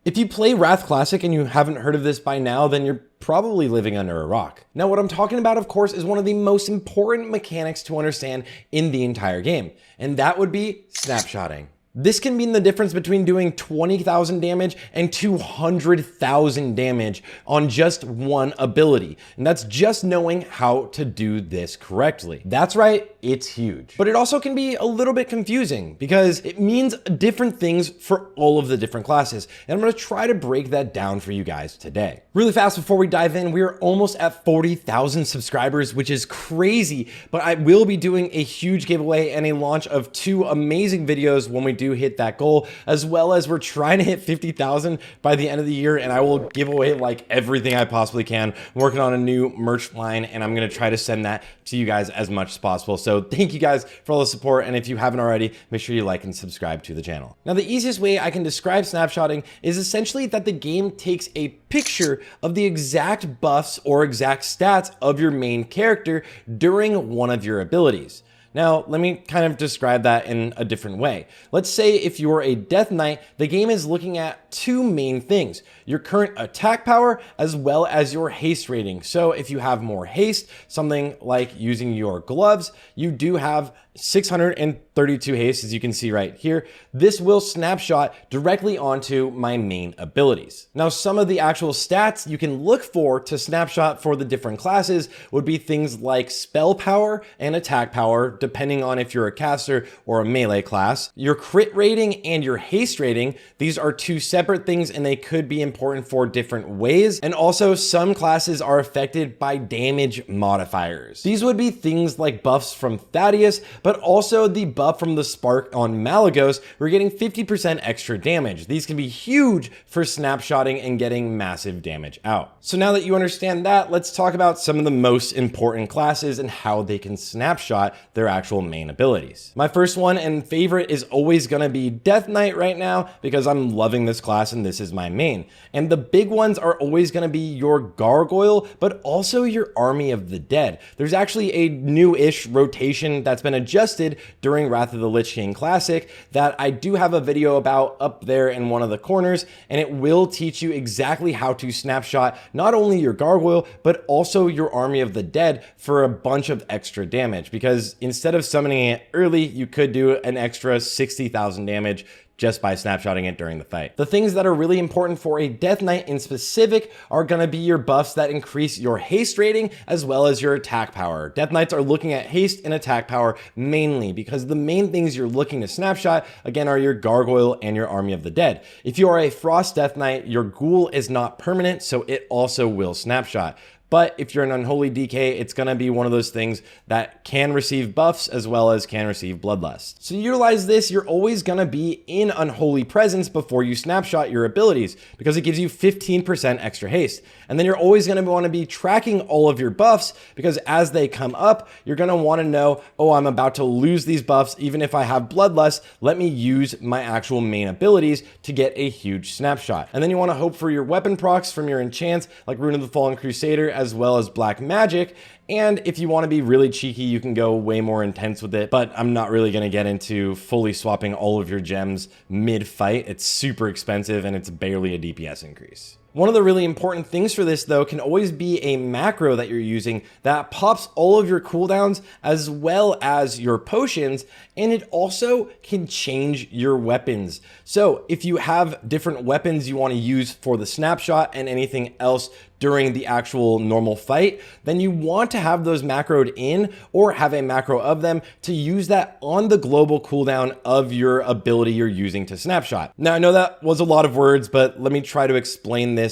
If you play Wrath Classic and you haven't heard of this by now, then you're probably living under a rock. Now, what I'm talking about, of course, is one of the most important mechanics to understand in the entire game, and that would be snapshotting. This can mean the difference between doing 20,000 damage and 200,000 damage on just one ability. And that's just knowing how to do this correctly. That's right, it's huge. But it also can be a little bit confusing because it means different things for all of the different classes. And I'm gonna try to break that down for you guys today. Really fast before we dive in, we are almost at 40,000 subscribers, which is crazy, but I will be doing a huge giveaway and a launch of 2 amazing videos when we do hit that goal, as well as we're trying to hit 50,000 by the end of the year, and I will give away like everything I possibly can. I'm working on a new merch line, and I'm gonna try to send that to you guys as much as possible. So thank you guys for all the support, and if you haven't already, make sure you like and subscribe to the channel. Now, the easiest way I can describe snapshotting is essentially that the game takes a picture of the exact buffs or exact stats of your main character during one of your abilities. Now, let me kind of describe that in a different way. Let's say if you're a Death Knight, the game is looking at 2 main things: your current attack power as well as your haste rating. So if you have more haste, something like using your gloves, you do have 632 haste, as you can see right here. This will snapshot directly onto my main abilities. Now, some of the actual stats you can look for to snapshot for the different classes would be things like spell power and attack power, depending on if you're a caster or a melee class. Your crit rating and your haste rating, these are 2 separate things and they could be important for different ways. And also, some classes are affected by damage modifiers. These would be things like buffs from Thaddeus, but also the buff from the Spark on Malagos. We're getting 50% extra damage. These can be huge for snapshotting and getting massive damage out. So now that you understand that, let's talk about some of the most important classes and how they can snapshot their actual main abilities. My first one and favorite is always gonna be Death Knight right now, because I'm loving this class and this is my main. And the big ones are always gonna be your Gargoyle, but also your Army of the Dead. There's actually a new-ish rotation that's been adjusted during Wrath of the Lich King Classic that I do have a video about up there in one of the corners, and it will teach you exactly how to snapshot not only your Gargoyle, but also your Army of the Dead for a bunch of extra damage, because instead of summoning it early, you could do an extra 60,000 damage just by snapshotting it during the fight. The things that are really important for a Death Knight in specific are gonna be your buffs that increase your haste rating as well as your attack power. Death Knights are looking at haste and attack power mainly because the main things you're looking to snapshot, again, are your Gargoyle and your Army of the Dead. If you are a Frost Death Knight, your Ghoul is not permanent, so it also will snapshot. But if you're an Unholy DK, it's gonna be one of those things that can receive buffs as well as can receive Bloodlust. So to utilize this, you're always gonna be in Unholy Presence before you snapshot your abilities because it gives you 15% extra haste. And then you're always gonna wanna be tracking all of your buffs because as they come up, you're gonna wanna know, oh, I'm about to lose these buffs. Even if I have Bloodlust, let me use my actual main abilities to get a huge snapshot. And then you wanna hope for your weapon procs from your enchants like Rune of the Fallen Crusader, as well as Black Magic. And if you want to be really cheeky, you can go way more intense with it, but I'm not really going to get into fully swapping all of your gems mid-fight. It's super expensive and it's barely a DPS increase. One of the really important things for this, though, can always be a macro that you're using that pops all of your cooldowns as well as your potions, and it also can change your weapons. So if you have different weapons you want to use for the snapshot and anything else during the actual normal fight, then you want to have those macroed in or have a macro of them to use that on the global cooldown of your ability you're using to snapshot. Now, I know that was a lot of words, but let me try to explain this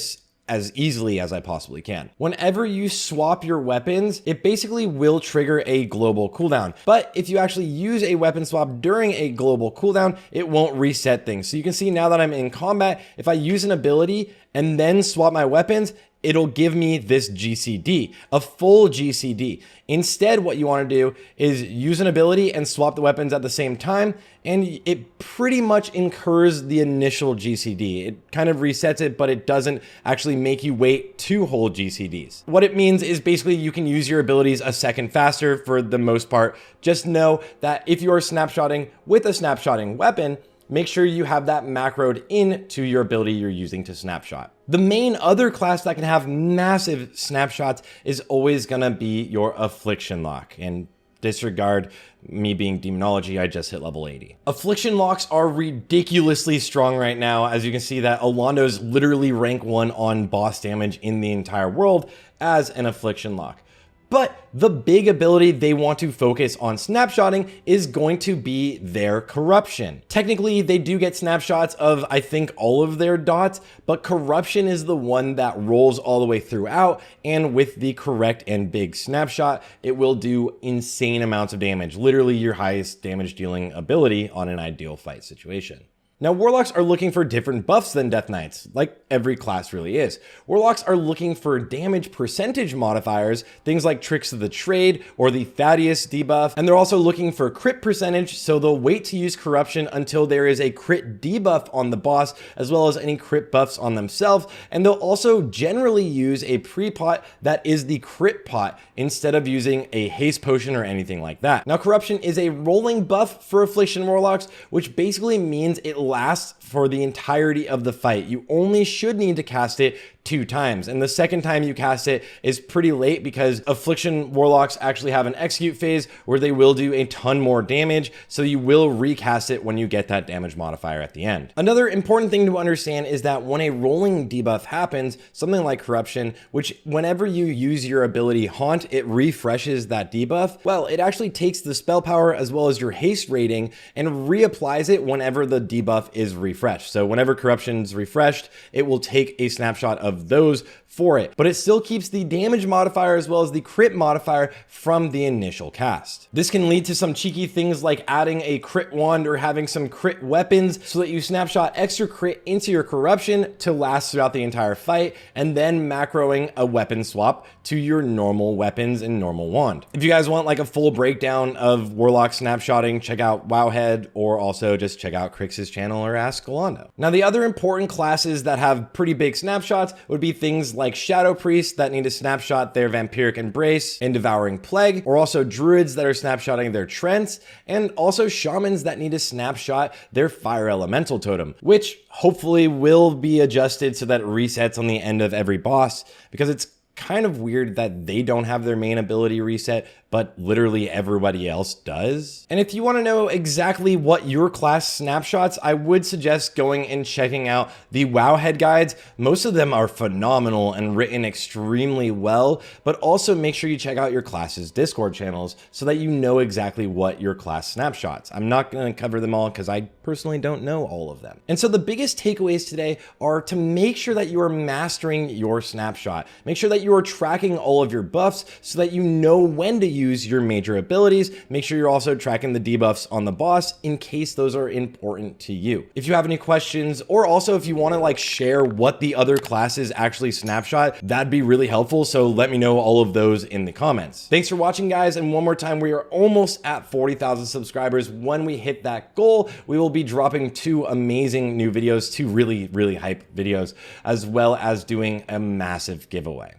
as easily as I possibly can. Whenever you swap your weapons, it basically will trigger a global cooldown. But if you actually use a weapon swap during a global cooldown, it won't reset things. So you can see now that I'm in combat, if I use an ability and then swap my weapons, it'll give me this GCD, a full GCD. Instead, what you want to do is use an ability and swap the weapons at the same time, and it pretty much incurs the initial GCD. It kind of resets it, but it doesn't actually make you wait 2 whole GCDs. What it means is basically you can use your abilities a second faster for the most part. Just know that if you are snapshotting with a snapshotting weapon, make sure you have that macroed into your ability you're using to snapshot. The main other class that can have massive snapshots is always gonna be your Affliction Lock. And disregard me being demonology, I just hit level 80. Affliction locks are ridiculously strong right now. As you can see that Alondo's literally rank 1 on boss damage in the entire world as an Affliction lock. But the big ability they want to focus on snapshotting is going to be their corruption. Technically, they do get snapshots of, I think, all of their dots, but corruption is the one that rolls all the way throughout, and with the correct and big snapshot, it will do insane amounts of damage, literally your highest damage dealing ability on an ideal fight situation. Now, Warlocks are looking for different buffs than Death Knights, like every class really is. Warlocks are looking for damage percentage modifiers, things like Tricks of the Trade or the Thaddeus debuff, and they're also looking for crit percentage, so they'll wait to use Corruption until there is a crit debuff on the boss, as well as any crit buffs on themselves, and they'll also generally use a pre-pot that is the crit pot, instead of using a haste potion or anything like that. Now, Corruption is a rolling buff for Affliction Warlocks, which basically means it lasts for the entirety of the fight. You only should need to cast it 2 times, and the second time you cast it is pretty late because Affliction Warlocks actually have an execute phase where they will do a ton more damage, so you will recast it when you get that damage modifier at the end. Another important thing to understand is that when a rolling debuff happens, something like Corruption, which whenever you use your ability Haunt, it refreshes that debuff, well, it actually takes the spell power as well as your haste rating and reapplies it whenever the debuff is refreshed. So whenever Corruption's refreshed, it will take a snapshot of those for it, but it still keeps the damage modifier as well as the crit modifier from the initial cast. This can lead to some cheeky things like adding a crit wand or having some crit weapons so that you snapshot extra crit into your Corruption to last throughout the entire fight, and then macroing a weapon swap to your normal weapons and normal wand. If you guys want like a full breakdown of Warlock snapshotting, check out Wowhead, or also just check out Crix's channel or ask Golondo. Now, the other important classes that have pretty big snapshots would be things like Shadow Priests that need to snapshot their Vampiric Embrace and Devouring Plague, or also Druids that are snapshotting their Trents, and also Shamans that need to snapshot their Fire Elemental Totem, which hopefully will be adjusted so that it resets on the end of every boss, because it's kind of weird that they don't have their main ability reset, but literally everybody else does. And if you want to know exactly what your class snapshots, I would suggest going and checking out the Wowhead guides. Most of them are phenomenal and written extremely well, but also make sure you check out your class's Discord channels so that you know exactly what your class snapshots. I'm not going to cover them all because I personally don't know all of them. And so the biggest takeaways today are to make sure that you are mastering your snapshot. Make sure that you are tracking all of your buffs so that you know when to use your major abilities. Make sure you're also tracking the debuffs on the boss in case those are important to you. If you have any questions, or also if you want to like share what the other classes actually snapshot, that'd be really helpful. So let me know all of those in the comments. Thanks for watching, guys. And one more time, we are almost at 40,000 subscribers. When we hit that goal, we will be dropping 2 amazing new videos, 2 really hype videos, as well as doing a massive giveaway.